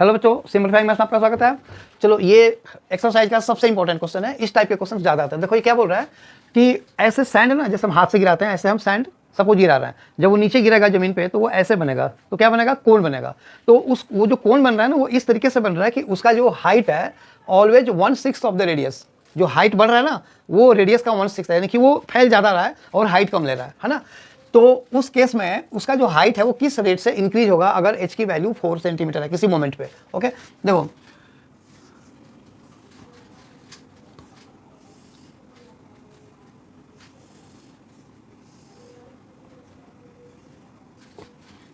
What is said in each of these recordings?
Hello बच्चों, सिंपलीफाइंग maths में आपका स्वागत है। चलो, ये एक्सरसाइज का सबसे इंपॉर्टेंट क्वेश्चन है। इस टाइप के क्वेश्चन ज़्यादा आते हैं। देखो ये क्या बोल रहा है कि ऐसे सैंड है ना, जैसे हम हाथ से गिराते हैं, ऐसे हम सैंड सपोज गिरा रहे हैं। जब वो नीचे गिरेगा जमीन पे तो वो ऐसे बनेगा, तो क्या बनेगा? कोन बनेगा। तो वो जो कोन बन रहा है ना, वो इस तरीके से बन रहा है कि उसका जो हाइट है ऑलवेज 1/6 ऑफ द रेडियस। जो हाइट बढ़ रहा है ना, वो रेडियस का 1/6 है, यानी कि वो फैल ज़्यादा रहा है और हाइट कम ले रहा है ना। तो उस केस में उसका जो हाइट है वो किस रेट से इंक्रीज होगा अगर h की वैल्यू 4 सेंटीमीटर है किसी मोमेंट पे। ओके, देखो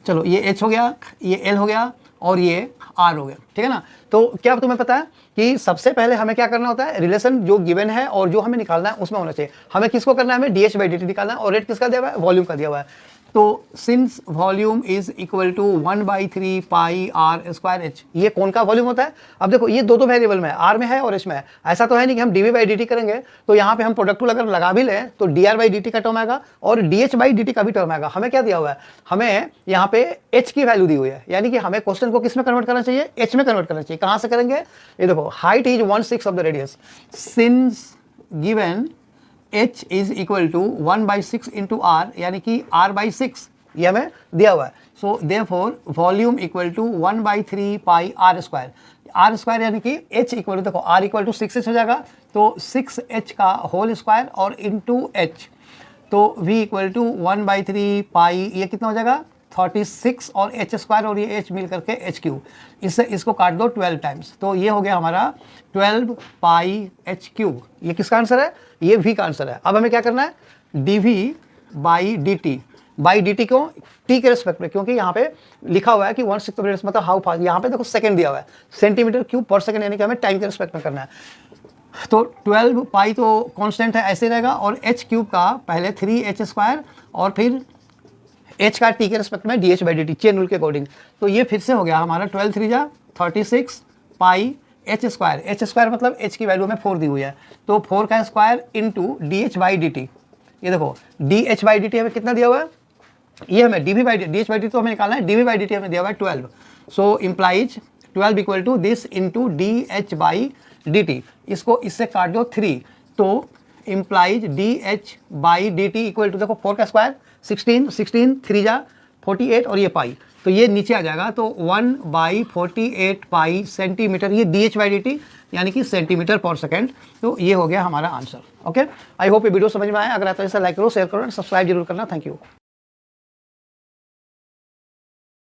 चलो, ये h हो गया, ये l हो गया और ये r हो गया, ठीक है ना। तो क्या तुम्हें पता है कि सबसे पहले हमें क्या करना होता है? रिलेशन जो गिवन है और जो हमें निकालना है उसमें होना चाहिए। हमें किसको करना है? हमें dh/dt निकालना है और रेट किसका दिया हुआ है? वॉल्यूम का दिया हुआ है। तो since volume is equal to 1/3 pi r square h, ये कौन का वॉल्यूम होता है? अब देखो ये दो वेरिएबल में है, r में है और h में है। ऐसा तो है नहीं कि हम dv/dt करेंगे तो यहाँ पे हम प्रोडक्ट टूल अगर लगा भी लें तो dr/dt का टर्म आएगा और dh/dt का भी टर्म आएगा। हमें क्या दिया हुआ है? हमें यहाँ पे h की वैल्यू दी हुई है, यानी कि हमें क्वेश्चन को किस में कन्वर्ट करना चाहिए? h में कन्वर्ट करना चाहिए। कहाँ से करेंगे? ये देखो, height is 1/6 of the radius. Since given h is equal to 1/6 into r, यानी कि r/6 ये हमें दिया हुआ है। So therefore volume equal to 1/3 pi r square. r square यानी कि h इक्वल टू, देखो r इक्वल टू 6h हो जाएगा, तो 6h का होल स्क्वायर और इंटू h, तो v इक्वल टू 1/3 पाई, ये कितना हो जाएगा? 36 और h स्क्वायर और ये h मिल करके h क्यूब। इससे इसको काट दो 12 टाइम्स, तो ये हो गया हमारा 12 पाई h क्यूब। ये किसका आंसर है? ये v का आंसर है। अब हमें क्या करना है? dv/dt बाई dt क्यों? t के रेस्पेक्ट में, क्योंकि यहाँ पे लिखा हुआ है कि 1/6 रेडियस मतलब हाउ फास्ट। यहाँ पे देखो सेकंड दिया हुआ है, सेंटीमीटर क्यूब पर सेकंड, यानी कि हमें टाइम के रेस्पेक्ट में करना है। तो 12 पाई तो कांस्टेंट है, ऐसे रहेगा, और h क्यूब का पहले 3h स्क्वायर और फिर h का t के रेस्पेक्ट में dh/dt चेन रूल के अकॉर्डिंग। तो ये फिर से हो गया हमारा 12 3 जा 36 पाई h स्क्वायर मतलब h की वैल्यू में 4 दी हुई है, तो 4 का स्क्वायर इंटू dh/dt। ये देखो dh/dt हमें कितना दिया हुआ है? ये हमें dh/dt तो हमें निकालना है, dv/dt हमें दिया हुआ है 12। So implies 12 equal to this into dh/dt। इसको इससे काट दो 3, तो इम्प्लाइज dh/dt इक्वल टू, देखो 4 का स्क्वायर 16 3 जा 48 और ये पाई, तो ये नीचे आ जाएगा, तो 1/48 पाई सेंटीमीटर, ये dh/dt यानी कि सेंटीमीटर पर सेकंड। तो ये हो गया हमारा आंसर। ओके, आई होप ये वीडियो समझ में आया। अगर आता है ऐसा लाइक करो, शेयर करो एंड सब्सक्राइब जरूर करना। Thank you.